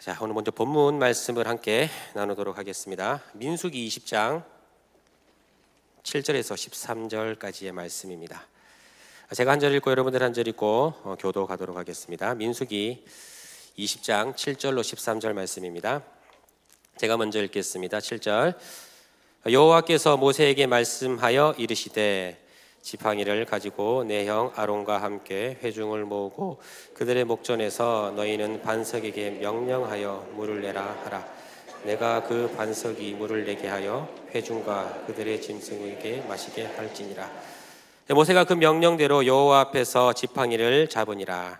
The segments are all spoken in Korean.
자, 오늘 먼저 본문 말씀을 함께 나누도록 하겠습니다. 민수기 20장 7절에서 13절까지의 말씀입니다. 제가 한 절 읽고 여러분들 한 절 읽고 교도 가도록 하겠습니다. 민수기 20장 7절로 13절 말씀입니다. 제가 먼저 읽겠습니다. 7절. 여호와께서 모세에게 말씀하여 이르시되 지팡이를 가지고 내 형 아론과 함께 회중을 모으고 그들의 목전에서 너희는 반석에게 명령하여 물을 내라 하라. 내가 그 반석이 물을 내게 하여 회중과 그들의 짐승에게 마시게 할지니라. 모세가 그 명령대로 여호와 앞에서 지팡이를 잡으니라.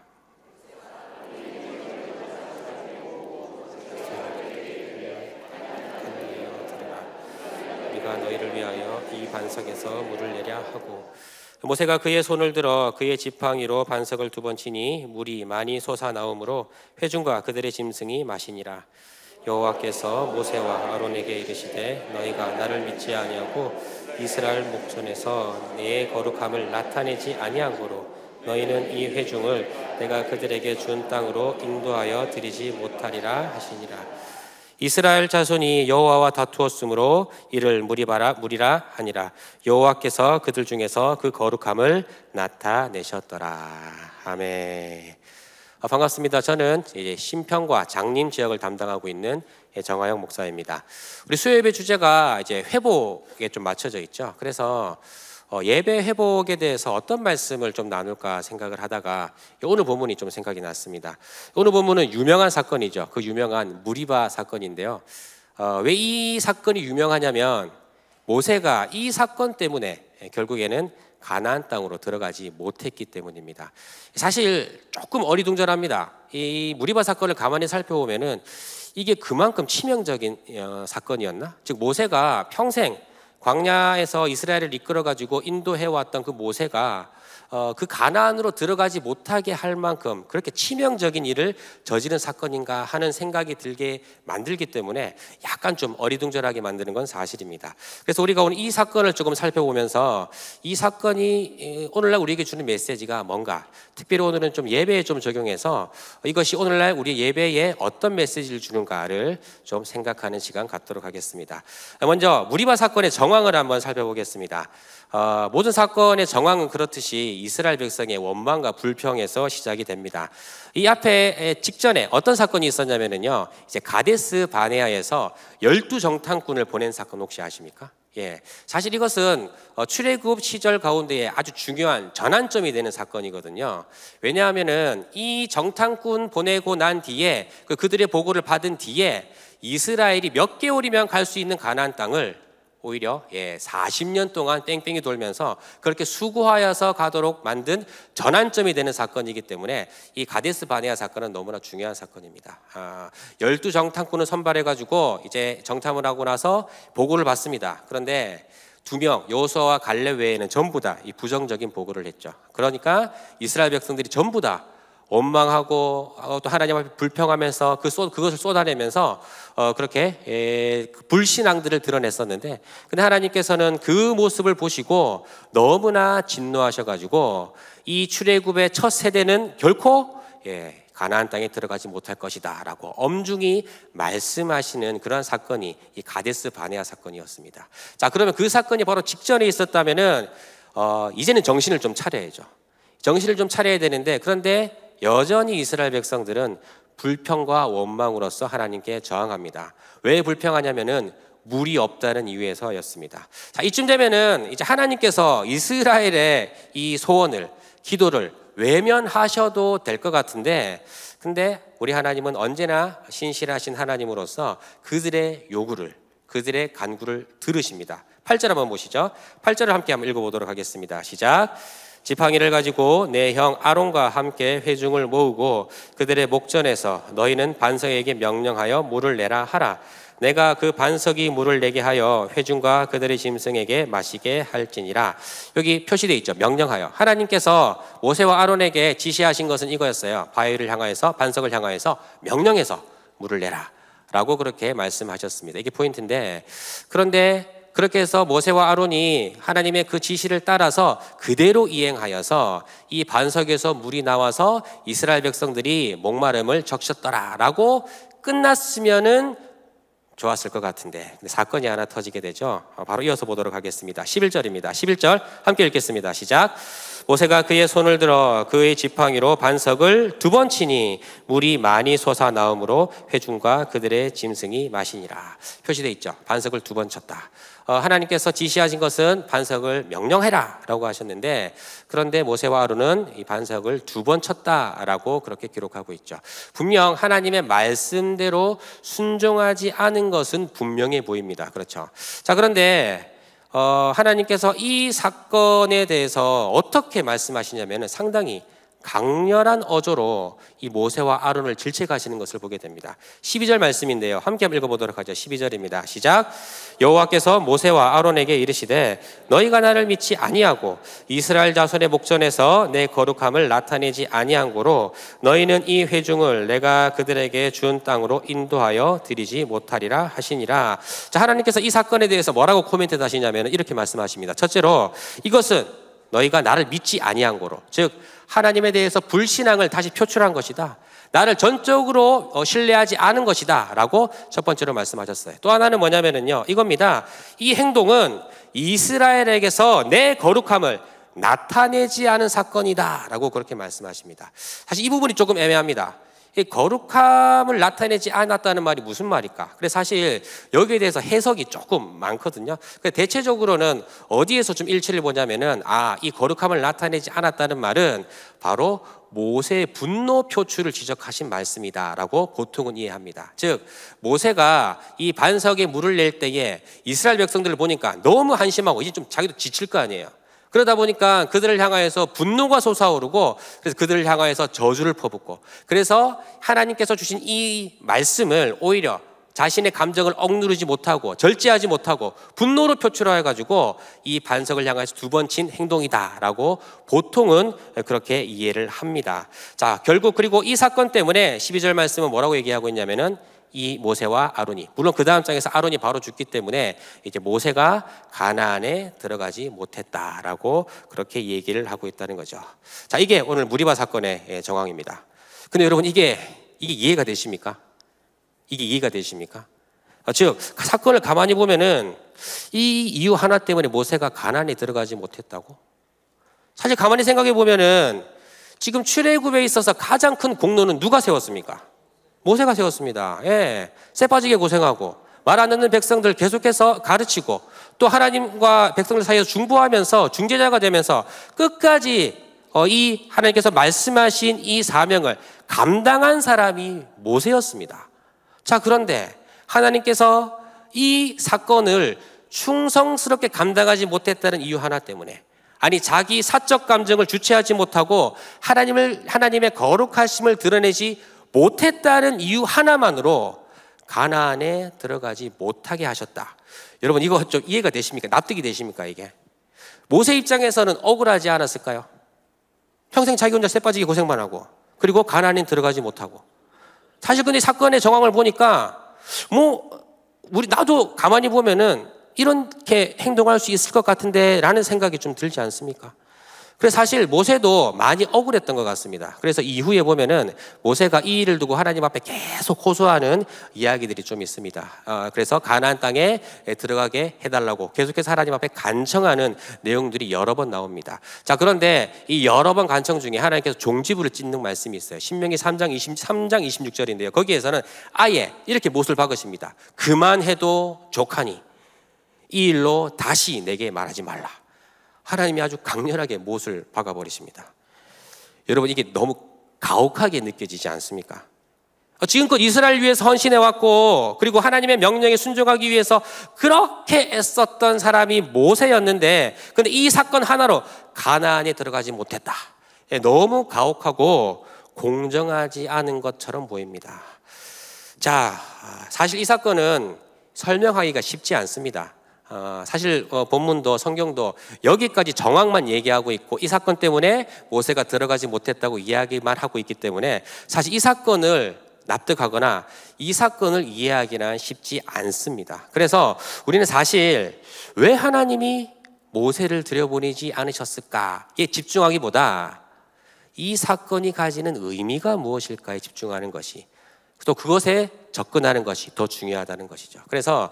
우리가 너희를 위하여 이 반석에서 물을 내랴 하고, 모세가 그의 손을 들어 그의 지팡이로 반석을 2번 치니 물이 많이 솟아나오므로 회중과 그들의 짐승이 마시니라. 여호와께서 모세와 아론에게 이르시되 너희가 나를 믿지 아니하고 이스라엘 목전에서 내 거룩함을 나타내지 아니한 고로 너희는 이 회중을 내가 그들에게 준 땅으로 인도하여 드리지 못하리라 하시니라. 이스라엘 자손이 여호와와 다투었으므로 이를 무리라 하니라. 여호와께서 그들 중에서 그 거룩함을 나타내셨더라. 아멘. 반갑습니다. 저는 이제 신평과 장림 지역을 담당하고 있는 정하영 목사입니다. 우리 수요예배 주제가 이제 회복에 좀 맞춰져 있죠. 그래서 예배 회복에 대해서 어떤 말씀을 좀 나눌까 생각을 하다가 오늘 본문이 좀 생각이 났습니다. 오늘 본문은 유명한 사건이죠. 그 유명한 무리바 사건인데요. 왜 이 사건이 유명하냐면 모세가 이 사건 때문에 결국에는 가나안 땅으로 들어가지 못했기 때문입니다. 사실 조금 어리둥절합니다. 이 무리바 사건을 가만히 살펴보면은 이게 그만큼 치명적인 사건이었나? 즉 모세가 평생 광야에서 이스라엘을 이끌어가지고 인도해왔던 그 모세가 그 가나안으로 들어가지 못하게 할 만큼 그렇게 치명적인 일을 저지른 사건인가 하는 생각이 들게 만들기 때문에 약간 좀 어리둥절하게 만드는 건 사실입니다. 그래서 우리가 오늘 이 사건을 조금 살펴보면서 이 사건이 오늘날 우리에게 주는 메시지가 뭔가, 특별히 오늘은 좀 예배에 좀 적용해서 이것이 오늘날 우리 예배에 어떤 메시지를 주는가를 좀 생각하는 시간 갖도록 하겠습니다. 먼저 무리바 사건의 정황을 한번 살펴보겠습니다. 모든 사건의 정황은 그렇듯이 이스라엘 백성의 원망과 불평에서 시작이 됩니다. 이 앞에 직전에 어떤 사건이 있었냐면요, 이제 가데스 바네아에서 12정탐꾼을 보낸 사건 혹시 아십니까? 예, 사실 이것은 출애굽 시절 가운데에 아주 중요한 전환점이 되는 사건이거든요. 왜냐하면은 이 정탐꾼 보내고 난 뒤에 그들의 보고를 받은 뒤에 이스라엘이 몇 개월이면 갈 수 있는 가나안 땅을 오히려 40년 동안 뺑뺑이 돌면서 그렇게 수고하여서 가도록 만든 전환점이 되는 사건이기 때문에 이 가데스 바네아 사건은 너무나 중요한 사건입니다. 12정탐꾼을 선발해가지고 이제 정탐을 하고 나서 보고를 받습니다. 그런데 2명 여호수아와 갈렙 외에는 전부 다 이 부정적인 보고를 했죠. 그러니까 이스라엘 백성들이 전부 다 원망하고 또 하나님 앞에 불평하면서 그것을 쏟아내면서 그렇게 불신앙들을 드러냈었는데, 근데 하나님께서는 그 모습을 보시고 너무나 진노하셔가지고 이 출애굽의 첫 세대는 결코 가나안 땅에 들어가지 못할 것이다 라고 엄중히 말씀하시는 그런 사건이 이 가데스 바네아 사건이었습니다. 자, 그러면 그 사건이 바로 직전에 있었다면은 이제는 정신을 좀 차려야죠. 정신을 좀 차려야 되는데, 그런데 여전히 이스라엘 백성들은 불평과 원망으로서 하나님께 저항합니다. 왜 불평하냐면은 물이 없다는 이유에서였습니다. 자, 이쯤 되면은 이제 하나님께서 이스라엘의 이 소원을, 기도를 외면하셔도 될 것 같은데, 근데 우리 하나님은 언제나 신실하신 하나님으로서 그들의 요구를, 그들의 간구를 들으십니다. 8절 한번 보시죠. 8절을 함께 한번 읽어보도록 하겠습니다. 시작. 지팡이를 가지고 내 형 아론과 함께 회중을 모으고 그들의 목전에서 너희는 반석에게 명령하여 물을 내라 하라. 내가 그 반석이 물을 내게 하여 회중과 그들의 짐승에게 마시게 할지니라. 여기 표시되어 있죠. 명령하여. 하나님께서 모세와 아론에게 지시하신 것은 이거였어요. 바위를 향하여서, 반석을 향하여서 명령해서 물을 내라 라고 그렇게 말씀하셨습니다. 이게 포인트인데, 그런데 그렇게 해서 모세와 아론이 하나님의 그 지시를 따라서 그대로 이행하여서 이 반석에서 물이 나와서 이스라엘 백성들이 목마름을 적셨더라라고 끝났으면은 좋았을 것 같은데 사건이 하나 터지게 되죠. 바로 이어서 보도록 하겠습니다. 11절입니다. 11절 함께 읽겠습니다. 시작. 모세가 그의 손을 들어 그의 지팡이로 반석을 2번 치니 물이 많이 솟아나오므로 회중과 그들의 짐승이 마시니라. 표시되어 있죠. 반석을 2번 쳤다. 하나님께서 지시하신 것은 반석을 명령해라 라고 하셨는데, 그런데 모세와 아론은 이 반석을 2번 쳤다라고 그렇게 기록하고 있죠. 분명 하나님의 말씀대로 순종하지 않은 것은 분명해 보입니다. 그렇죠. 자, 그런데 하나님께서 이 사건에 대해서 어떻게 말씀하시냐면 상당히 강렬한 어조로 이 모세와 아론을 질책하시는 것을 보게 됩니다. 12절 말씀인데요. 함께 한번 읽어보도록 하죠. 12절입니다. 시작. 여호와께서 모세와 아론에게 이르시되 너희가 나를 믿지 아니하고 이스라엘 자손의 목전에서 내 거룩함을 나타내지 아니한 고로 너희는 이 회중을 내가 그들에게 준 땅으로 인도하여 드리지 못하리라 하시니라. 자, 하나님께서 이 사건에 대해서 뭐라고 코멘트 하시냐면 이렇게 말씀하십니다. 첫째로 이것은 너희가 나를 믿지 아니한 고로, 즉 하나님에 대해서 불신앙을 다시 표출한 것이다. 나를 전적으로 신뢰하지 않은 것이다 라고 첫 번째로 말씀하셨어요. 또 하나는 뭐냐면요, 이겁니다. 이 행동은 이스라엘에게서 내 거룩함을 나타내지 않은 사건이다 라고 그렇게 말씀하십니다. 사실 이 부분이 조금 애매합니다. 이 거룩함을 나타내지 않았다는 말이 무슨 말일까? 그래서 사실 여기에 대해서 해석이 조금 많거든요. 대체적으로는 어디에서 좀 일치를 보냐면은, 이 거룩함을 나타내지 않았다는 말은 바로 모세의 분노 표출을 지적하신 말씀이다라고 보통은 이해합니다. 즉 모세가 이 반석에 물을 낼 때에 이스라엘 백성들을 보니까 너무 한심하고 이제 좀 자기도 지칠 거 아니에요. 그러다 보니까 그들을 향하여서 분노가 솟아오르고, 그래서 그들을 향하여서 저주를 퍼붓고, 그래서 하나님께서 주신 이 말씀을 오히려 자신의 감정을 억누르지 못하고 절제하지 못하고 분노로 표출해가지고 이 반석을 향해서 2번 친 행동이다라고 보통은 그렇게 이해를 합니다. 자, 결국 그리고 이 사건 때문에 12절 말씀은 뭐라고 얘기하고 있냐면은, 이 모세와 아론이, 물론 그 다음 장에서 아론이 바로 죽기 때문에 이제 모세가 가나안에 들어가지 못했다라고 그렇게 얘기를 하고 있다는 거죠. 자, 이게 오늘 무리바 사건의 정황입니다. 근데 여러분 이게 이해가 되십니까? 이게 이해가 되십니까? 즉 사건을 가만히 보면은 이 이유 하나 때문에 모세가 가나안에 들어가지 못했다고? 사실 가만히 생각해 보면은 지금 출애굽에 있어서 가장 큰 공로는 누가 세웠습니까? 모세가 세웠습니다. 예, 쇠 빠지게 고생하고 말 안 듣는 백성들 계속해서 가르치고, 또 하나님과 백성들 사이에서 중보하면서 중재자가 되면서 끝까지 이 하나님께서 말씀하신 이 사명을 감당한 사람이 모세였습니다. 자, 그런데 하나님께서 이 사건을 충성스럽게 감당하지 못했다는 이유 하나 때문에, 아니 자기 사적 감정을 주체하지 못하고 하나님의 거룩하심을 드러내지 못했다는 이유 하나만으로 가나안에 들어가지 못하게 하셨다. 여러분 이거 좀 이해가 되십니까? 납득이 되십니까? 이게 모세 입장에서는 억울하지 않았을까요? 평생 자기 혼자 쇠 빠지게 고생만 하고, 그리고 가나안에 들어가지 못하고. 사실 근데 사건의 정황을 보니까 나도 가만히 보면은 이렇게 행동할 수 있을 것 같은데 라는 생각이 좀 들지 않습니까? 그래서 사실 모세도 많이 억울했던 것 같습니다. 그래서 이후에 보면은 모세가 이 일을 두고 하나님 앞에 계속 호소하는 이야기들이 좀 있습니다. 그래서 가나안 땅에 들어가게 해달라고 계속해서 하나님 앞에 간청하는 내용들이 여러 번 나옵니다. 자, 그런데 이 여러 번 간청 중에 하나님께서 종지부를 찢는 말씀이 있어요. 신명기 3장 26절인데요. 거기에서는 아예 이렇게 못을 박으십니다. 그만해도 족하니 이 일로 다시 내게 말하지 말라. 하나님이 아주 강렬하게 못을 박아버리십니다. 여러분 이게 너무 가혹하게 느껴지지 않습니까? 지금껏 이스라엘 위해서 헌신해왔고, 그리고 하나님의 명령에 순종하기 위해서 그렇게 애썼던 사람이 모세였는데, 근데 이 사건 하나로 가나안에 들어가지 못했다. 너무 가혹하고 공정하지 않은 것처럼 보입니다. 자, 사실 이 사건은 설명하기가 쉽지 않습니다. 사실 본문도 성경도 여기까지 정황만 얘기하고 있고, 이 사건 때문에 모세가 들어가지 못했다고 이야기만 하고 있기 때문에 사실 이 사건을 납득하거나 이 사건을 이해하기는 쉽지 않습니다. 그래서 우리는 사실 왜 하나님이 모세를 들여보내지 않으셨을까에 집중하기보다 이 사건이 가지는 의미가 무엇일까에 집중하는 것이, 또 그것에 접근하는 것이 더 중요하다는 것이죠. 그래서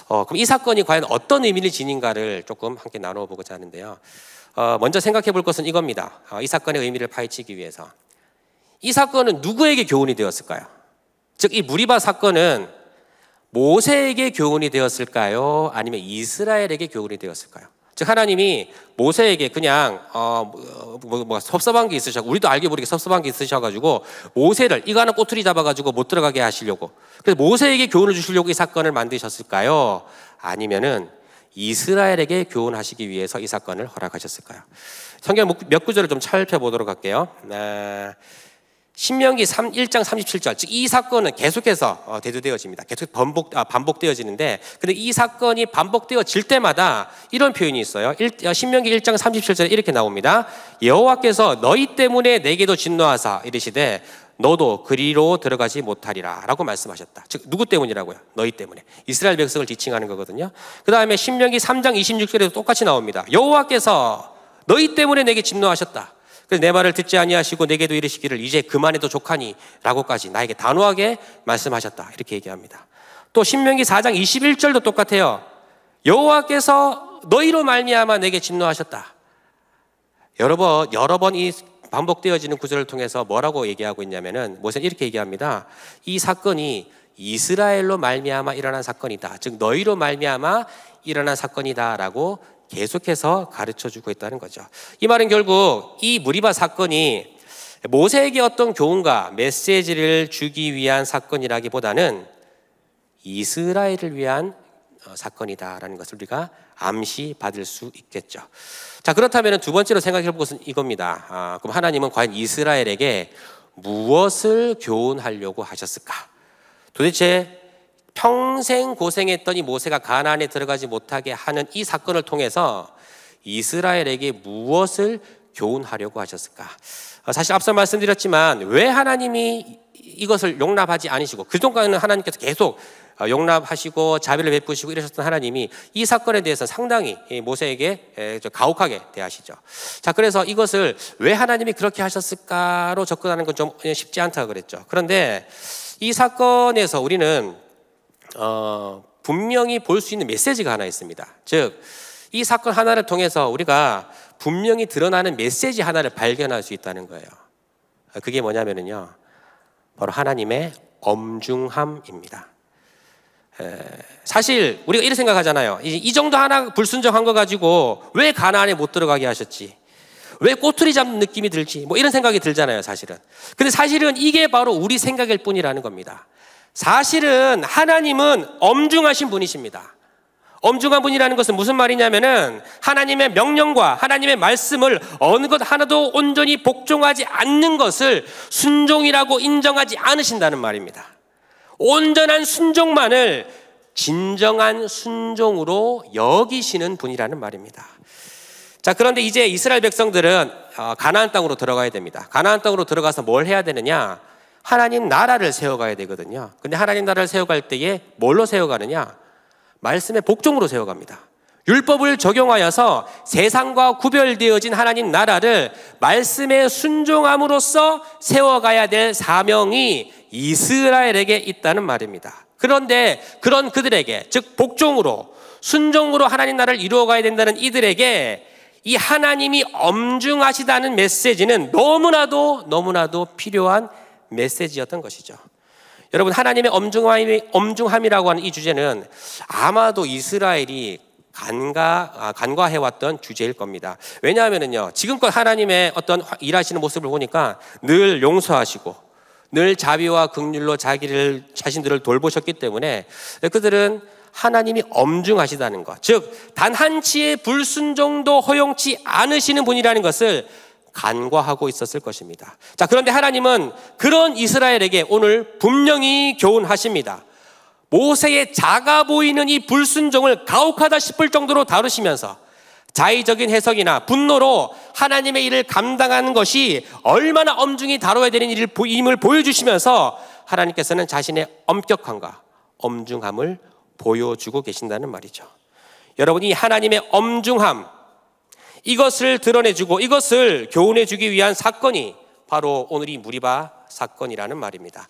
그럼 이 사건이 과연 어떤 의미를 지닌가를 조금 함께 나누어 보고자 하는데요. 먼저 생각해 볼 것은 이겁니다. 이 사건의 의미를 파헤치기 위해서 이 사건은 누구에게 교훈이 되었을까요? 즉, 이 무리바 사건은 모세에게 교훈이 되었을까요? 아니면 이스라엘에게 교훈이 되었을까요? 즉, 하나님이 모세에게 그냥 섭섭한 게 있으셔, 우리도 알게 모르게 섭섭한 게 있으셔가지고 모세를 이거 하나 꼬투리 잡아가지고 못 들어가게 하시려고, 그래서 모세에게 교훈을 주시려고 이 사건을 만드셨을까요? 아니면은 이스라엘에게 교훈하시기 위해서 이 사건을 허락하셨을까요? 성경 몇 구절을 좀 살펴보도록 할게요. 신명기 1장 37절, 즉 이 사건은 계속해서 대두되어집니다. 계속 반복되어지는데, 근데 이 사건이 반복되어질 때마다 이런 표현이 있어요. 신명기 1장 37절에 이렇게 나옵니다. 여호와께서 너희 때문에 내게도 진노하사 이르시되 너도 그리로 들어가지 못하리라 라고 말씀하셨다. 즉 누구 때문이라고요? 너희 때문에. 이스라엘 백성을 지칭하는 거거든요. 그 다음에 신명기 3장 26절에도 똑같이 나옵니다. 여호와께서 너희 때문에 내게 진노하셨다. 그래서 내 말을 듣지 아니하시고 내게도 이르시기를 이제 그만해도 족하니 라고까지 나에게 단호하게 말씀하셨다. 이렇게 얘기합니다. 또 신명기 4장 21절도 똑같아요. 여호와께서 너희로 말미암아 내게 진노하셨다. 여러 번 이 반복되어지는 구절을 통해서 뭐라고 얘기하고 있냐면은 모세는 이렇게 얘기합니다. 이 사건이 이스라엘로 말미암아 일어난 사건이다. 즉 너희로 말미암아 일어난 사건이다라고 계속해서 가르쳐주고 있다는 거죠. 이 말은 결국 이 무리바 사건이 모세에게 어떤 교훈과 메시지를 주기 위한 사건이라기보다는 이스라엘을 위한 사건이다라는 것을 우리가 암시 받을 수 있겠죠. 자, 그렇다면 두 번째로 생각해 볼 것은 이겁니다. 그럼 하나님은 과연 이스라엘에게 무엇을 교훈하려고 하셨을까? 도대체 평생 고생했던 이 모세가 가나안에 들어가지 못하게 하는 이 사건을 통해서 이스라엘에게 무엇을 교훈하려고 하셨을까? 사실 앞서 말씀드렸지만 왜 하나님이 이것을 용납하지 않으시고, 그동안은 하나님께서 계속 용납하시고 자비를 베푸시고 이러셨던 하나님이 이 사건에 대해서 상당히 모세에게 가혹하게 대하시죠. 자, 그래서 이것을 왜 하나님이 그렇게 하셨을까로 접근하는 건 좀 쉽지 않다고 그랬죠. 그런데 이 사건에서 우리는 분명히 볼 수 있는 메시지가 하나 있습니다. 즉, 이 사건 하나를 통해서 우리가 분명히 드러나는 메시지 하나를 발견할 수 있다는 거예요. 그게 뭐냐면요, 바로 하나님의 엄중함입니다. 사실 우리가 이렇게 생각하잖아요. 이 정도 하나 불순종한 거 가지고 왜 가나안에 못 들어가게 하셨지? 왜 꼬투리 잡는 느낌이 들지? 뭐 이런 생각이 들잖아요, 사실은. 근데 사실은 이게 바로 우리 생각일 뿐이라는 겁니다. 사실은 하나님은 엄중하신 분이십니다. 엄중한 분이라는 것은 무슨 말이냐면은 하나님의 명령과 하나님의 말씀을 어느 것 하나도 온전히 복종하지 않는 것을 순종이라고 인정하지 않으신다는 말입니다. 온전한 순종만을 진정한 순종으로 여기시는 분이라는 말입니다. 자, 그런데 이제 이스라엘 백성들은 가나안 땅으로 들어가야 됩니다. 가나안 땅으로 들어가서 뭘 해야 되느냐? 하나님 나라를 세워가야 되거든요. 근데 하나님 나라를 세워갈 때에 뭘로 세워가느냐? 말씀의 복종으로 세워갑니다. 율법을 적용하여서 세상과 구별되어진 하나님 나라를 말씀에 순종함으로써 세워가야 될 사명이 이스라엘에게 있다는 말입니다. 그런데 그런 그들에게, 즉 복종으로 순종으로 하나님 나라를 이루어가야 된다는 이들에게 이 하나님이 엄중하시다는 메시지는 너무나도 필요한 메시지였던 것이죠. 여러분, 하나님의 엄중함이라고 하는 이 주제는 아마도 이스라엘이 간과해왔던 주제일 겁니다. 왜냐하면요, 지금껏 하나님의 어떤 일하시는 모습을 보니까 늘 용서하시고 늘 자비와 긍휼로 자신들을 돌보셨기 때문에 그들은 하나님이 엄중하시다는 것, 즉 단 한치의 불순종도 허용치 않으시는 분이라는 것을 간과하고 있었을 것입니다. 자, 그런데 하나님은 그런 이스라엘에게 오늘 분명히 교훈하십니다. 모세의 작아 보이는 이 불순종을 가혹하다 싶을 정도로 다루시면서 자의적인 해석이나 분노로 하나님의 일을 감당하는 것이 얼마나 엄중히 다뤄야 되는 일임을 보여주시면서 하나님께서는 자신의 엄격함과 엄중함을 보여주고 계신다는 말이죠. 여러분, 이 하나님의 엄중함, 이것을 드러내주고 이것을 교훈해주기 위한 사건이 바로 오늘 이 무리바 사건이라는 말입니다.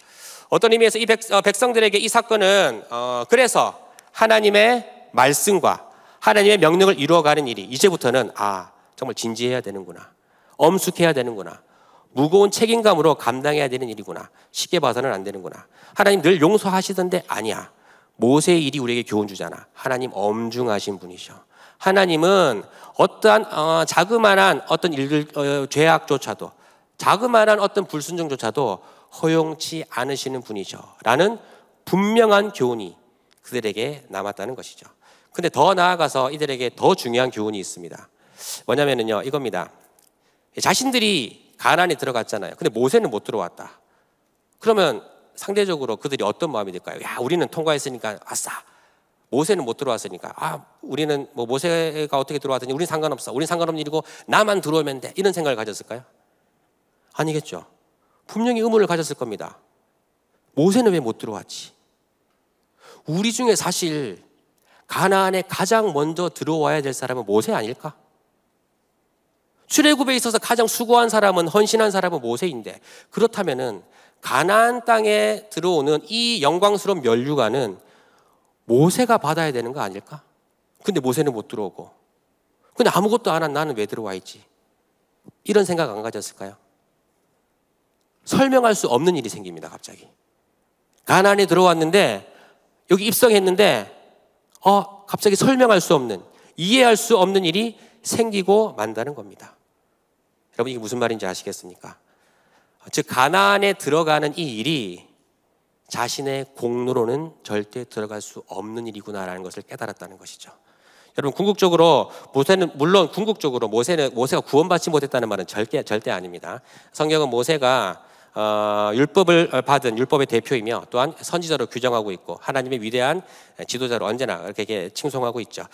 어떤 의미에서 이 백성들에게 이 사건은 그래서 하나님의 말씀과 하나님의 명령을 이루어가는 일이 이제부터는 정말 진지해야 되는구나, 엄숙해야 되는구나, 무거운 책임감으로 감당해야 되는 일이구나, 쉽게 봐서는 안 되는구나. 하나님 늘 용서하시던데 아니야. 모세의 일이 우리에게 교훈 주잖아. 하나님 엄중하신 분이셔. 하나님은 어떠한 자그마한 어떤 일들, 죄악조차도, 자그마한 어떤 불순종조차도 허용치 않으시는 분이죠 라는 분명한 교훈이 그들에게 남았다는 것이죠. 근데 더 나아가서 이들에게 더 중요한 교훈이 있습니다. 뭐냐면요, 이겁니다. 자신들이 가나안에 들어갔잖아요. 근데 모세는 못 들어왔다. 그러면 상대적으로 그들이 어떤 마음이 들까요? 야, 우리는 통과했으니까 아싸. 모세는 못 들어왔으니까 우리는 뭐 모세가 어떻게 들어왔더니 우리는 상관없어. 우리는 상관없는 일이고 나만 들어오면 돼. 이런 생각을 가졌을까요? 아니겠죠. 분명히 의문을 가졌을 겁니다. 모세는 왜 못 들어왔지? 우리 중에 사실 가나안에 가장 먼저 들어와야 될 사람은 모세 아닐까? 출애굽에 있어서 가장 수고한 사람은, 헌신한 사람은 모세인데, 그렇다면은 가나안 땅에 들어오는 이 영광스러운 면류관은 모세가 받아야 되는 거 아닐까? 근데 모세는 못 들어오고, 근데 아무것도 안 한 나는 왜 들어와 있지? 이런 생각 안 가졌을까요? 설명할 수 없는 일이 생깁니다. 갑자기 가나안에 들어왔는데, 여기 입성했는데 갑자기 설명할 수 없는, 이해할 수 없는 일이 생기고 만다는 겁니다. 여러분, 이게 무슨 말인지 아시겠습니까? 즉 가나안에 들어가는 이 일이 자신의 공로로는 절대 들어갈 수 없는 일이구나라는 것을 깨달았다는 것이죠. 여러분, 궁극적으로 모세는, 물론 궁극적으로 모세가 구원받지 못했다는 말은 절대 아닙니다. 성경은 모세가 율법을 받은 율법의 대표이며 또한 선지자로 규정하고 있고 하나님의 위대한 지도자로 언제나 그렇게 칭송하고 있죠.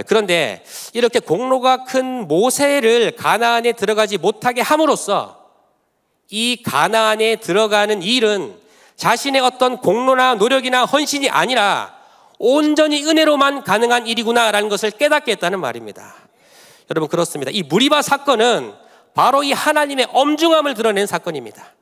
그런데 이렇게 공로가 큰 모세를 가나안에 들어가지 못하게 함으로써 이 가나안에 들어가는 일은 자신의 어떤 공로나 노력이나 헌신이 아니라 온전히 은혜로만 가능한 일이구나라는 것을 깨닫게 했다는 말입니다. 여러분, 그렇습니다. 이 무리바 사건은 바로 이 하나님의 엄중함을 드러낸 사건입니다.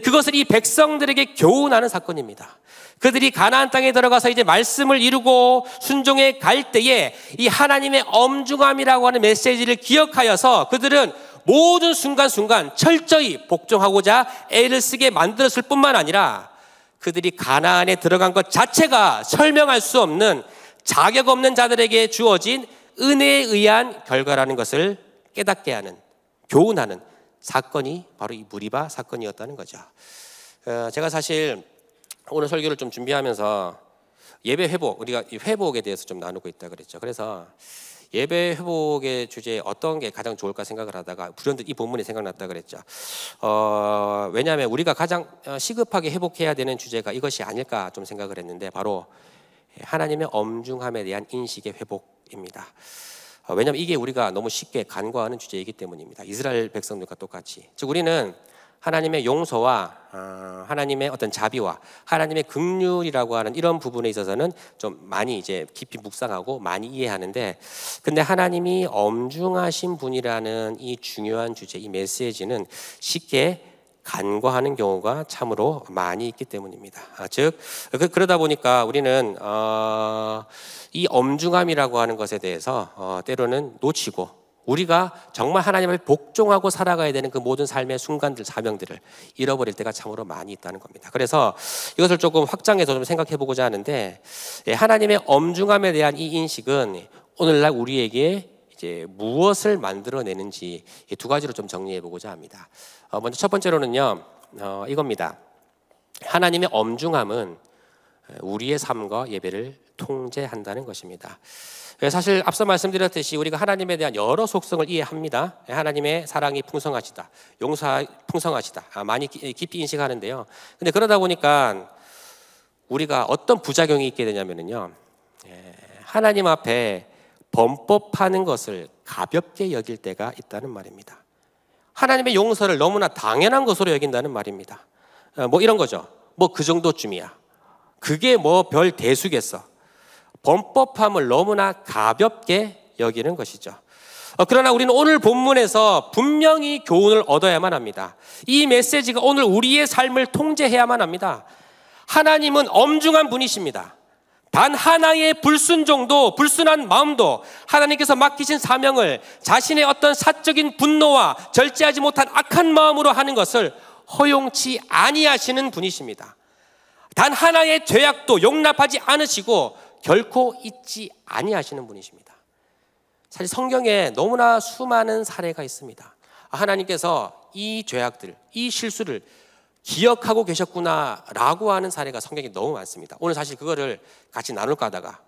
그것을 이 백성들에게 교훈하는 사건입니다. 그들이 가나안 땅에 들어가서 이제 말씀을 이루고 순종해 갈 때에 이 하나님의 엄중함이라고 하는 메시지를 기억하여서 그들은 모든 순간순간 철저히 복종하고자 애를 쓰게 만들었을 뿐만 아니라 그들이 가나안에 들어간 것 자체가 설명할 수 없는, 자격 없는 자들에게 주어진 은혜에 의한 결과라는 것을 깨닫게 하는, 교훈하는 사건이 바로 이 무리바 사건이었다는 거죠. 제가 사실 오늘 설교를 좀 준비하면서 예배 회복, 우리가 이 회복에 대해서 좀 나누고 있다 그랬죠. 그래서 예배 회복의 주제에 어떤 게 가장 좋을까 생각을 하다가 불현듯 이 본문이 생각났다 그랬죠. 왜냐하면 우리가 가장 시급하게 회복해야 되는 주제가 이것이 아닐까 좀 생각을 했는데, 바로 하나님의 엄중함에 대한 인식의 회복입니다. 왜냐하면 이게 우리가 너무 쉽게 간과하는 주제이기 때문입니다. 이스라엘 백성들과 똑같이. 즉 우리는 하나님의 용서와 하나님의 어떤 자비와 하나님의 긍휼이라고 하는 이런 부분에 있어서는 좀 많이 이제 깊이 묵상하고 많이 이해하는데, 근데 하나님이 엄중하신 분이라는 이 중요한 주제, 이 메시지는 쉽게 간과하는 경우가 참으로 많이 있기 때문입니다. 즉 그러다 보니까 우리는 이 엄중함이라고 하는 것에 대해서 때로는 놓치고, 우리가 정말 하나님을 복종하고 살아가야 되는 그 모든 삶의 순간들, 사명들을 잃어버릴 때가 참으로 많이 있다는 겁니다. 그래서 이것을 조금 확장해서 좀 생각해 보고자 하는데, 하나님의 엄중함에 대한 이 인식은 오늘날 우리에게 이제 무엇을 만들어내는지 두 가지로 좀 정리해 보고자 합니다. 먼저 첫 번째로는요, 이겁니다. 하나님의 엄중함은 우리의 삶과 예배를 통제한다는 것입니다. 사실 앞서 말씀드렸듯이 우리가 하나님에 대한 여러 속성을 이해합니다. 하나님의 사랑이 풍성하시다, 용서 풍성하시다, 많이 깊이 인식하는데요. 근데 그러다 보니까 우리가 어떤 부작용이 있게 되냐면요, 하나님 앞에 범법하는 것을 가볍게 여길 때가 있다는 말입니다. 하나님의 용서를 너무나 당연한 것으로 여긴다는 말입니다. 뭐 이런 거죠. 뭐 그 정도쯤이야. 그게 뭐 별 대수겠어. 범법함을 너무나 가볍게 여기는 것이죠. 그러나 우리는 오늘 본문에서 분명히 교훈을 얻어야만 합니다. 이 메시지가 오늘 우리의 삶을 통제해야만 합니다. 하나님은 엄중한 분이십니다. 단 하나의 불순종도, 불순한 마음도 하나님께서 맡기신 사명을 자신의 어떤 사적인 분노와 절제하지 못한 악한 마음으로 하는 것을 허용치 아니하시는 분이십니다. 단 하나의 죄악도 용납하지 않으시고 결코 잊지 아니하시는 분이십니다. 사실 성경에 너무나 수많은 사례가 있습니다. 하나님께서 이 죄악들, 이 실수를 기억하고 계셨구나라고 하는 사례가 성경에 너무 많습니다. 오늘 사실 그거를 같이 나눌까 하다가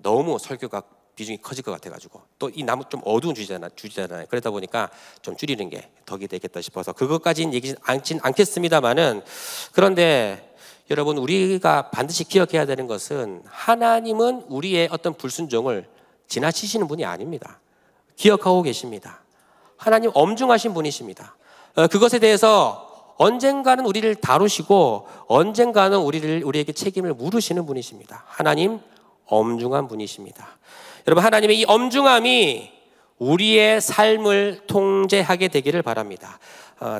너무 설교가 비중이 커질 것 같아가지고, 또 이 나무 좀 어두운 주제잖아요. 그러다 보니까 좀 줄이는 게 덕이 되겠다 싶어서 그것까지는 얘기하진 않겠습니다만은, 그런데 여러분, 우리가 반드시 기억해야 되는 것은 하나님은 우리의 어떤 불순종을 지나치시는 분이 아닙니다. 기억하고 계십니다. 하나님 엄중하신 분이십니다. 그것에 대해서 언젠가는 우리를 다루시고 언젠가는 우리에게 책임을 물으시는 분이십니다. 하나님 엄중한 분이십니다. 여러분, 하나님의 이 엄중함이 우리의 삶을 통제하게 되기를 바랍니다.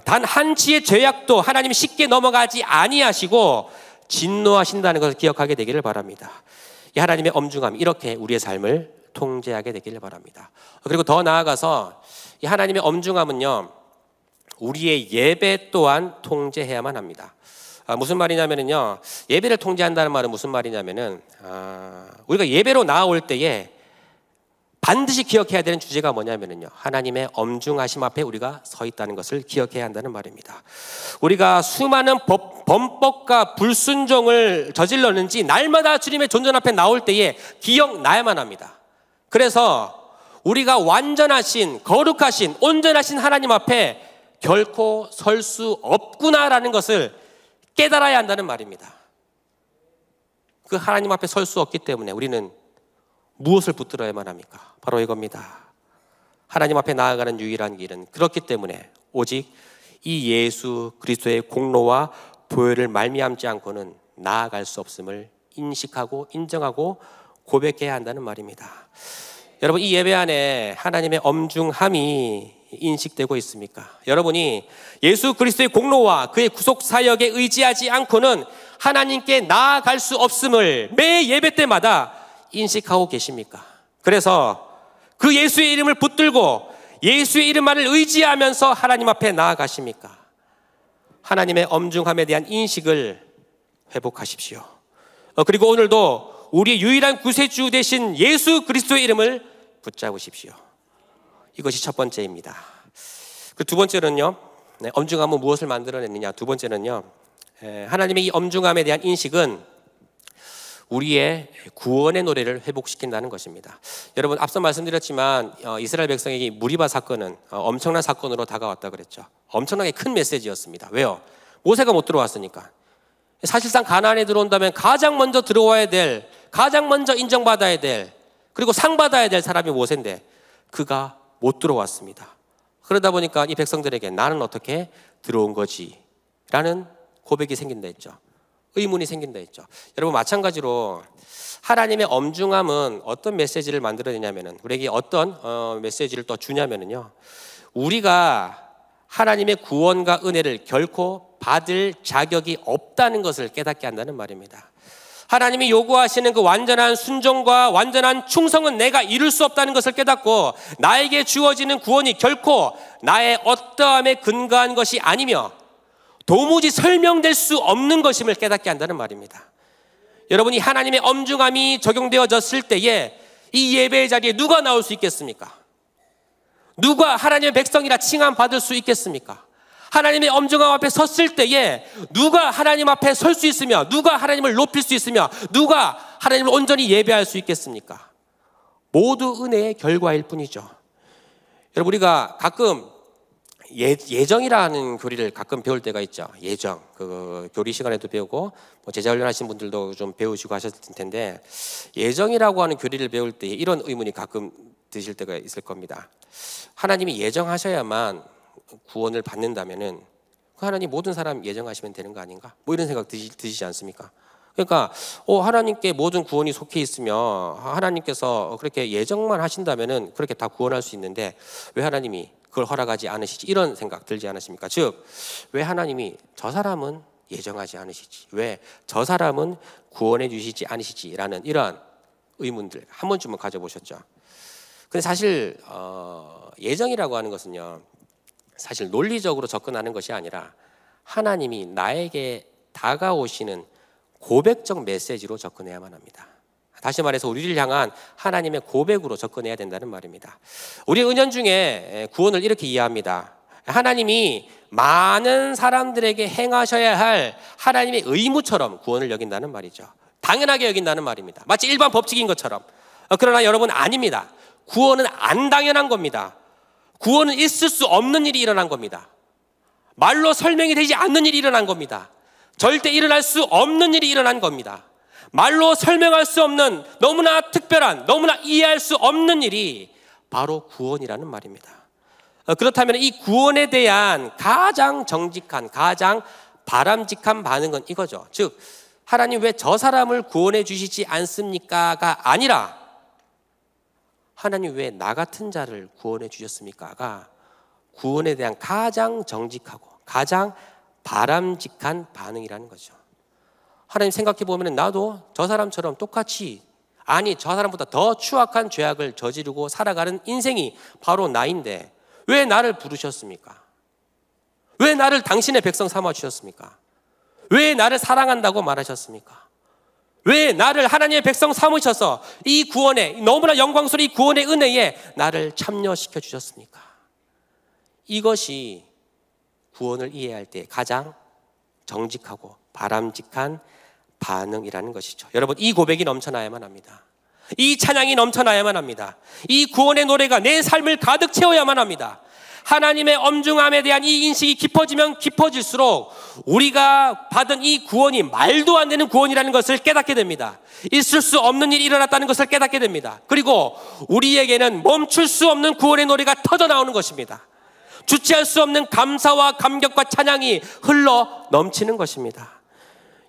단 한치의 죄악도 하나님이 쉽게 넘어가지 아니하시고 진노하신다는 것을 기억하게 되기를 바랍니다. 이 하나님의 엄중함, 이렇게 우리의 삶을 통제하게 되기를 바랍니다. 그리고 더 나아가서 이 하나님의 엄중함은요, 우리의 예배 또한 통제해야만 합니다. 무슨 말이냐면요, 예배를 통제한다는 말은 무슨 말이냐면은, 우리가 예배로 나올 때에 반드시 기억해야 되는 주제가 뭐냐면요, 하나님의 엄중하심 앞에 우리가 서 있다는 것을 기억해야 한다는 말입니다. 우리가 수많은 범법과 불순종을 저질렀는지 날마다 주님의 존전 앞에 나올 때에 기억나야만 합니다. 그래서 우리가 완전하신, 거룩하신, 온전하신 하나님 앞에 결코 설 수 없구나라는 것을 깨달아야 한다는 말입니다. 그 하나님 앞에 설 수 없기 때문에 우리는 무엇을 붙들어야만 합니까? 바로 이겁니다. 하나님 앞에 나아가는 유일한 길은, 그렇기 때문에 오직 이 예수 그리스도의 공로와 보혈을 말미암지 않고는 나아갈 수 없음을 인식하고 인정하고 고백해야 한다는 말입니다. 여러분, 이 예배 안에 하나님의 엄중함이 인식되고 있습니까? 여러분이 예수 그리스도의 공로와 그의 구속 사역에 의지하지 않고는 하나님께 나아갈 수 없음을 매 예배 때마다 인식하고 계십니까? 그래서 그 예수의 이름을 붙들고 예수의 이름만을 의지하면서 하나님 앞에 나아가십니까? 하나님의 엄중함에 대한 인식을 회복하십시오. 그리고 오늘도 우리의 유일한 구세주 되신 예수 그리스도의 이름을 붙잡으십시오. 이것이 첫 번째입니다. 그 두 번째는요, 엄중함은 무엇을 만들어냈느냐? 두 번째는요, 하나님의 이 엄중함에 대한 인식은 우리의 구원의 노래를 회복시킨다는 것입니다. 여러분, 앞서 말씀드렸지만 이스라엘 백성에게 무리바 사건은 엄청난 사건으로 다가왔다 그랬죠. 엄청나게 큰 메시지였습니다. 왜요? 모세가 못 들어왔으니까. 사실상 가나안에 들어온다면 가장 먼저 들어와야 될, 가장 먼저 인정받아야 될, 그리고 상 받아야 될 사람이 모세인데 그가 못 들어왔습니다. 그러다 보니까 이 백성들에게 나는 어떻게 들어온 거지? 라는 고백이 생긴다 했죠. 의문이 생긴다 했죠. 여러분, 마찬가지로 하나님의 엄중함은 어떤 메시지를 만들어내냐면은, 우리에게 어떤 메시지를 또 주냐면은요, 우리가 하나님의 구원과 은혜를 결코 받을 자격이 없다는 것을 깨닫게 한다는 말입니다. 하나님이 요구하시는 그 완전한 순종과 완전한 충성은 내가 이룰 수 없다는 것을 깨닫고, 나에게 주어지는 구원이 결코 나의 어떠함에 근거한 것이 아니며 도무지 설명될 수 없는 것임을 깨닫게 한다는 말입니다. 여러분이 하나님의 엄중함이 적용되어졌을 때에 이 예배의 자리에 누가 나올 수 있겠습니까? 누가 하나님의 백성이라 칭함받을 수 있겠습니까? 하나님의 엄중함 앞에 섰을 때에 누가 하나님 앞에 설 수 있으며, 누가 하나님을 높일 수 있으며, 누가 하나님을 온전히 예배할 수 있겠습니까? 모두 은혜의 결과일 뿐이죠. 여러분, 우리가 가끔 예정이라는 교리를 가끔 배울 때가 있죠. 예정, 그 교리 시간에도 배우고 제자 훈련하신 분들도 좀 배우시고 하셨을 텐데, 예정이라고 하는 교리를 배울 때 이런 의문이 가끔 드실 때가 있을 겁니다. 하나님이 예정하셔야만 구원을 받는다면은 그 하나님 모든 사람 예정하시면 되는 거 아닌가? 뭐 이런 생각 드시지 않습니까? 그러니까 하나님께 모든 구원이 속해 있으며 하나님께서 그렇게 예정만 하신다면은 그렇게 다 구원할 수 있는데 왜 하나님이 그걸 허락하지 않으시지? 이런 생각 들지 않으십니까? 즉, 왜 하나님이 저 사람은 예정하지 않으시지? 왜 저 사람은 구원해 주시지 않으시지?라는 이런 의문들 한 번쯤은 가져보셨죠? 근데 사실 예정이라고 하는 것은요, 사실 논리적으로 접근하는 것이 아니라 하나님이 나에게 다가오시는 고백적 메시지로 접근해야만 합니다. 다시 말해서 우리를 향한 하나님의 고백으로 접근해야 된다는 말입니다. 우리 은연중에 구원을 이렇게 이해합니다. 하나님이 많은 사람들에게 행하셔야 할 하나님의 의무처럼 구원을 여긴다는 말이죠. 당연하게 여긴다는 말입니다. 마치 일반 법칙인 것처럼. 그러나 여러분, 아닙니다. 구원은 안 당연한 겁니다. 구원은 있을 수 없는 일이 일어난 겁니다. 말로 설명이 되지 않는 일이 일어난 겁니다. 절대 일어날 수 없는 일이 일어난 겁니다. 말로 설명할 수 없는 너무나 특별한, 너무나 이해할 수 없는 일이 바로 구원이라는 말입니다. 그렇다면 이 구원에 대한 가장 정직한, 가장 바람직한 반응은 이거죠. 즉, 하나님 왜 저 사람을 구원해 주시지 않습니까가 아니라 하나님 왜 나 같은 자를 구원해 주셨습니까가 구원에 대한 가장 정직하고 가장 바람직한 반응이라는 거죠. 하나님 생각해 보면 나도 저 사람처럼 똑같이, 아니 저 사람보다 더 추악한 죄악을 저지르고 살아가는 인생이 바로 나인데 왜 나를 부르셨습니까? 왜 나를 당신의 백성 삼아 주셨습니까? 왜 나를 사랑한다고 말하셨습니까? 왜 나를 하나님의 백성 삼으셔서 이 구원에, 너무나 영광스러운 이 구원의 은혜에 나를 참여시켜 주셨습니까? 이것이 구원을 이해할 때 가장 정직하고 바람직한 반응이라는 것이죠. 여러분, 이 고백이 넘쳐나야만 합니다. 이 찬양이 넘쳐나야만 합니다. 이 구원의 노래가 내 삶을 가득 채워야만 합니다. 하나님의 엄중함에 대한 이 인식이 깊어지면 깊어질수록 우리가 받은 이 구원이 말도 안 되는 구원이라는 것을 깨닫게 됩니다. 있을 수 없는 일이 일어났다는 것을 깨닫게 됩니다. 그리고 우리에게는 멈출 수 없는 구원의 노래가 터져나오는 것입니다. 주체할 수 없는 감사와 감격과 찬양이 흘러 넘치는 것입니다.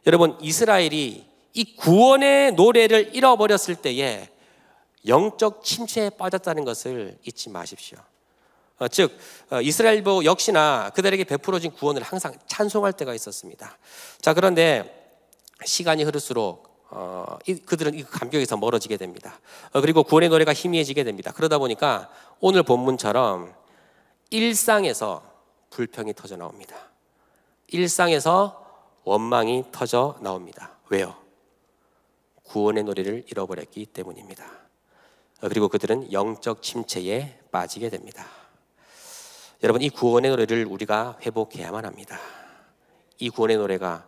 여러분, 이스라엘이 이 구원의 노래를 잃어버렸을 때에 영적 침체에 빠졌다는 것을 잊지 마십시오. 즉 이스라엘도 역시나 그들에게 베풀어진 구원을 항상 찬송할 때가 있었습니다. 자, 그런데 시간이 흐를수록 그들은 이 감격에서 멀어지게 됩니다. 그리고 구원의 노래가 희미해지게 됩니다. 그러다 보니까 오늘 본문처럼 일상에서 불평이 터져 나옵니다. 일상에서 원망이 터져 나옵니다. 왜요? 구원의 노래를 잃어버렸기 때문입니다. 그리고 그들은 영적 침체에 빠지게 됩니다. 여러분, 이 구원의 노래를 우리가 회복해야만 합니다. 이 구원의 노래가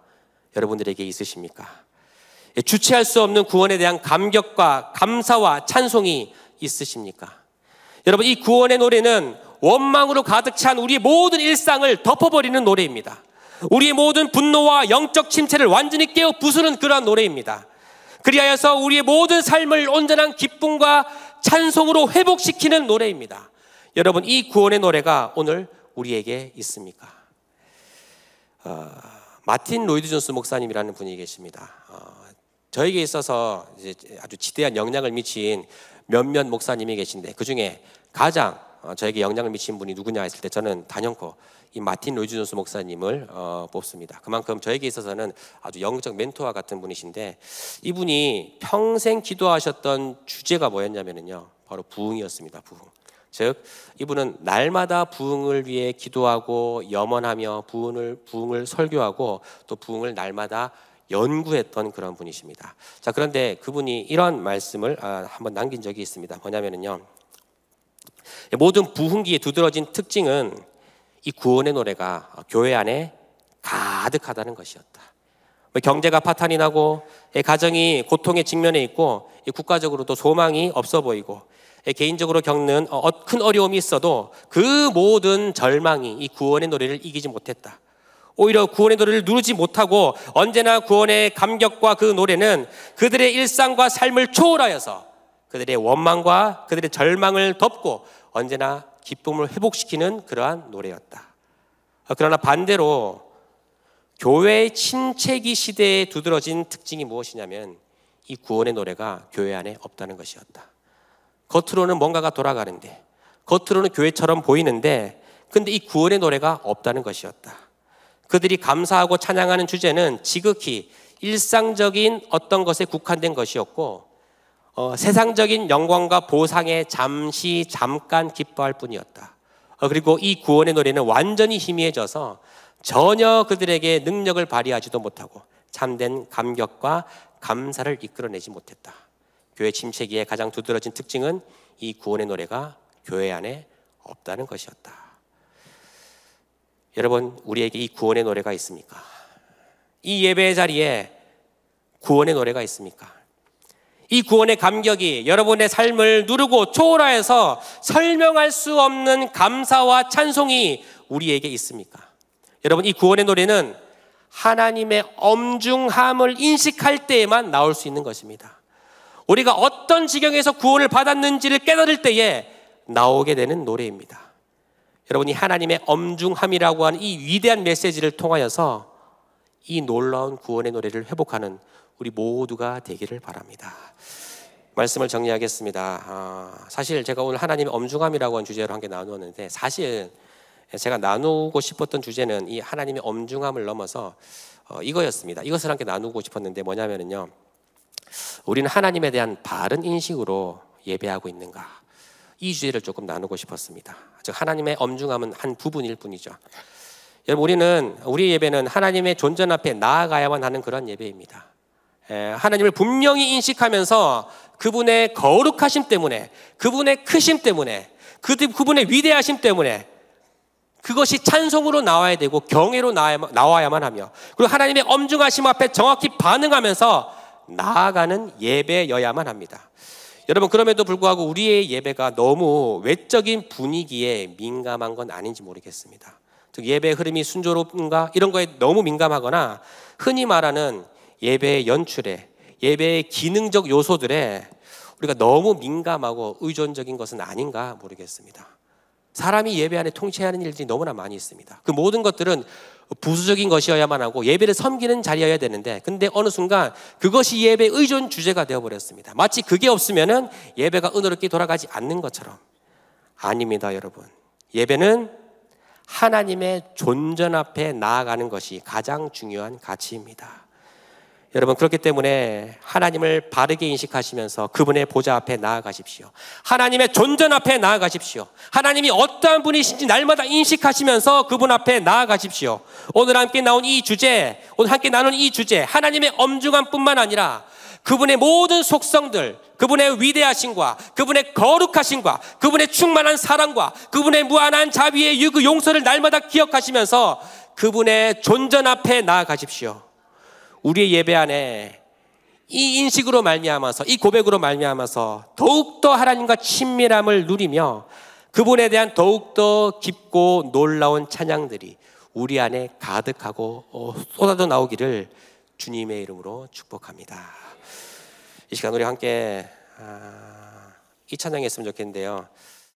여러분들에게 있으십니까? 주체할 수 없는 구원에 대한 감격과 감사와 찬송이 있으십니까? 여러분, 이 구원의 노래는 원망으로 가득 찬 우리의 모든 일상을 덮어버리는 노래입니다. 우리의 모든 분노와 영적 침체를 완전히 깨어 부수는 그러한 노래입니다. 그리하여서 우리의 모든 삶을 온전한 기쁨과 찬송으로 회복시키는 노래입니다. 여러분, 이 구원의 노래가 오늘 우리에게 있습니까? 마틴 로이드 존스 목사님이라는 분이 계십니다. 저에게 있어서 이제 아주 지대한 영향을 미친 몇몇 목사님이 계신데 그 중에 가장 저에게 영향을 미친 분이 누구냐 했을 때 저는 단연코 이 마틴 로이드 존스 목사님을 뽑습니다. 그만큼 저에게 있어서는 아주 영적 멘토와 같은 분이신데 이분이 평생 기도하셨던 주제가 뭐였냐면요, 바로 부흥이었습니다. 부흥. 즉 이분은 날마다 부흥을 위해 기도하고 염원하며 부흥을 설교하고 또 부흥을 날마다 연구했던 그런 분이십니다. 자, 그런데 그분이 이런 말씀을 한번 남긴 적이 있습니다. 뭐냐면요, 모든 부흥기에 두드러진 특징은 이 구원의 노래가 교회 안에 가득하다는 것이었다. 경제가 파탄이 나고 가정이 고통에 직면해 있고 국가적으로도 소망이 없어 보이고 개인적으로 겪는 큰 어려움이 있어도 그 모든 절망이 이 구원의 노래를 이기지 못했다. 오히려 구원의 노래를 누르지 못하고 언제나 구원의 감격과 그 노래는 그들의 일상과 삶을 초월하여서 그들의 원망과 그들의 절망을 덮고 언제나 기쁨을 회복시키는 그러한 노래였다. 그러나 반대로 교회의 침체기 시대에 두드러진 특징이 무엇이냐면 이 구원의 노래가 교회 안에 없다는 것이었다. 겉으로는 뭔가가 돌아가는데, 겉으로는 교회처럼 보이는데, 근데 이 구원의 노래가 없다는 것이었다. 그들이 감사하고 찬양하는 주제는 지극히 일상적인 어떤 것에 국한된 것이었고, 세상적인 영광과 보상에 잠깐 기뻐할 뿐이었다. 그리고 이 구원의 노래는 완전히 희미해져서 전혀 그들에게 능력을 발휘하지도 못하고 참된 감격과 감사를 이끌어내지 못했다. 교회 침체기에 가장 두드러진 특징은 이 구원의 노래가 교회 안에 없다는 것이었다. 여러분, 우리에게 이 구원의 노래가 있습니까? 이 예배의 자리에 구원의 노래가 있습니까? 이 구원의 감격이 여러분의 삶을 누르고 초월하여서 설명할 수 없는 감사와 찬송이 우리에게 있습니까? 여러분, 이 구원의 노래는 하나님의 엄중함을 인식할 때에만 나올 수 있는 것입니다. 우리가 어떤 지경에서 구원을 받았는지를 깨달을 때에 나오게 되는 노래입니다. 여러분이 하나님의 엄중함이라고 하는 이 위대한 메시지를 통하여서 이 놀라운 구원의 노래를 회복하는 우리 모두가 되기를 바랍니다. 말씀을 정리하겠습니다. 사실 제가 오늘 하나님의 엄중함이라고 하는 주제로 함께 나누었는데, 사실 제가 나누고 싶었던 주제는 이 하나님의 엄중함을 넘어서 이거였습니다. 이것을 함께 나누고 싶었는데 뭐냐면요, 우리는 하나님에 대한 바른 인식으로 예배하고 있는가, 이 주제를 조금 나누고 싶었습니다. 즉 하나님의 엄중함은 한 부분일 뿐이죠. 여러분, 우리 예배는 하나님의 존전 앞에 나아가야만 하는 그런 예배입니다. 하나님을 분명히 인식하면서 그분의 거룩하심 때문에, 그분의 크심 때문에, 그분의 위대하심 때문에 그것이 찬송으로 나와야 되고 경외로 나와야만 하며, 그리고 하나님의 엄중하심 앞에 정확히 반응하면서 나아가는 예배여야만 합니다. 여러분, 그럼에도 불구하고 우리의 예배가 너무 외적인 분위기에 민감한 건 아닌지 모르겠습니다. 즉 예배의 흐름이 순조롭은가 이런 거에 너무 민감하거나, 흔히 말하는 예배의 연출에, 예배의 기능적 요소들에 우리가 너무 민감하고 의존적인 것은 아닌가 모르겠습니다. 사람이 예배 안에 통치하는 일들이 너무나 많이 있습니다. 그 모든 것들은 부수적인 것이어야만 하고 예배를 섬기는 자리여야 되는데, 근데 어느 순간 그것이 예배의 의존 주제가 되어버렸습니다. 마치 그게 없으면은 예배가 은혜롭게 돌아가지 않는 것처럼. 아닙니다, 여러분. 예배는 하나님의 존전 앞에 나아가는 것이 가장 중요한 가치입니다. 여러분, 그렇기 때문에 하나님을 바르게 인식하시면서 그분의 보좌 앞에 나아가십시오. 하나님의 존전 앞에 나아가십시오. 하나님이 어떠한 분이신지 날마다 인식하시면서 그분 앞에 나아가십시오. 오늘 함께 나온 이 주제, 오늘 함께 나눈 이 주제, 하나님의 엄중함뿐만 아니라 그분의 모든 속성들, 그분의 위대하심과 그분의 거룩하심과 그분의 충만한 사랑과 그분의 무한한 자비의 그 용서를 날마다 기억하시면서 그분의 존전 앞에 나아가십시오. 우리의 예배 안에 이 인식으로 말미암아서, 이 고백으로 말미암아서 더욱더 하나님과 친밀함을 누리며 그분에 대한 더욱더 깊고 놀라운 찬양들이 우리 안에 가득하고 쏟아져 나오기를 주님의 이름으로 축복합니다. 이 시간 우리 함께 이 찬양했으면 좋겠는데요.